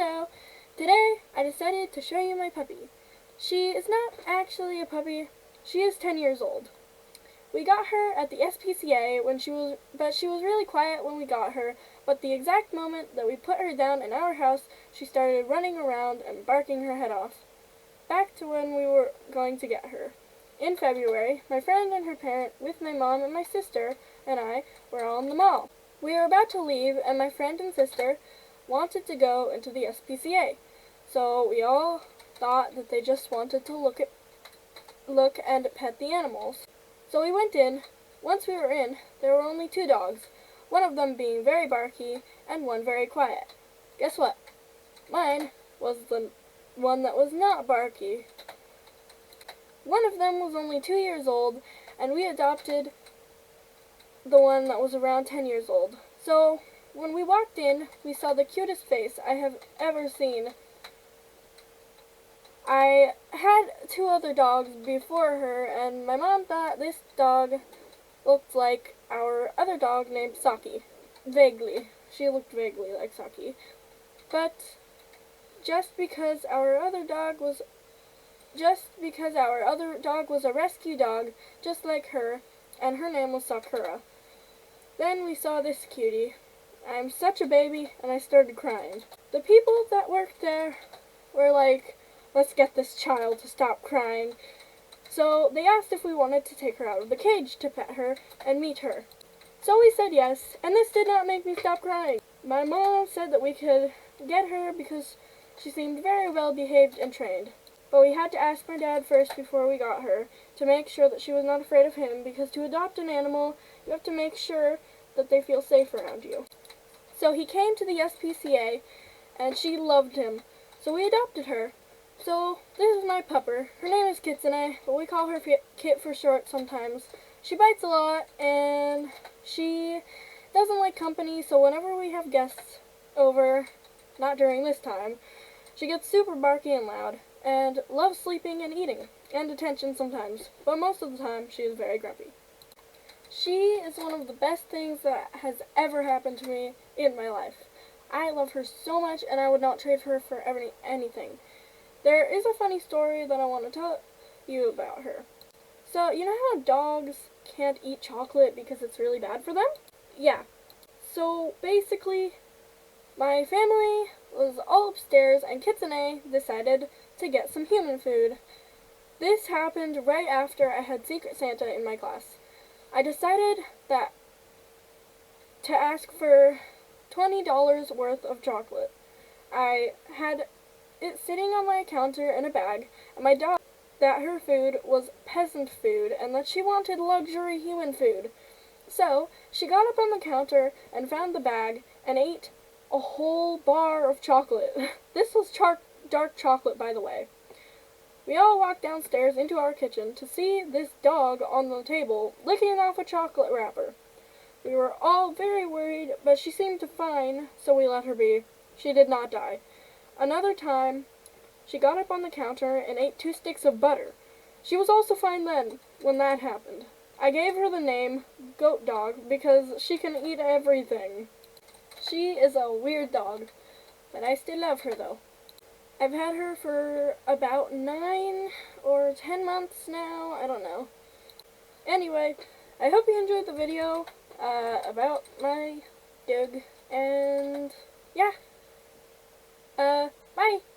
Hello! Today I decided to show you my puppy. She is not actually a puppy. She is 10 years old. We got her at the SPCA but she was really quiet when we got her, but the exact moment that we put her down in our house, she started running around and barking her head off. Back to when we were going to get her. In February, my friend and her parent, with my mom and my sister, and I were all in the mall. We were about to leave, and my friend and sister wanted to go into the SPCA. So we all thought that they just wanted to look and pet the animals. So we went in. Once we were in, there were only 2 dogs, one of them being very barky and one very quiet. Guess what? Mine was the one that was not barky. One of them was only 2 years old, and we adopted the one that was around 10 years old. So when we walked in, we saw the cutest face I have ever seen. I had 2 other dogs before her, and my mom thought this dog looked like our other dog named Saki. Vaguely. She looked vaguely like Saki. But just because our other dog was a rescue dog, just like her, and her name was Sakura. Then we saw this cutie. I'm such a baby, and I started crying. The people that worked there were like, let's get this child to stop crying. So they asked if we wanted to take her out of the cage to pet her and meet her. So we said yes, and this did not make me stop crying. My mom said that we could get her because she seemed very well behaved and trained. But we had to ask my dad first before we got her to make sure that she was not afraid of him, because to adopt an animal, you have to make sure that they feel safe around you. So he came to the SPCA, and she loved him. So we adopted her. So this is my pupper. Her name is Kitsune, but we call her Kit for short sometimes. She bites a lot, and she doesn't like company, so whenever we have guests over, not during this time, she gets super barky and loud, and loves sleeping and eating, and attention sometimes, but most of the time she is very grumpy. She is one of the best things that has ever happened to me in my life. I love her so much, and I would not trade her for anything. There is a funny story that I want to tell you about her. So, you know how dogs can't eat chocolate because it's really bad for them? Yeah. So, basically, my family was all upstairs, and Kitsune decided to get some human food. This happened right after I had Secret Santa in my class. I decided that to ask for $20 worth of chocolate. I had it sitting on my counter in a bag, and my dog that her food was peasant food and that she wanted luxury human food. So she got up on the counter and found the bag and ate a whole bar of chocolate. This was dark chocolate, by the way. We all walked downstairs into our kitchen to see this dog on the table licking off a chocolate wrapper. We were all very worried, but she seemed fine, so we let her be. She did not die. Another time, she got up on the counter and ate 2 sticks of butter. She was also fine then, when that happened. I gave her the name Goat Dog because she can eat everything. She is a weird dog, but I still love her though. I've had her for about 9 or 10 months now, I don't know. Anyway, I hope you enjoyed the video about my dog, and yeah. Bye!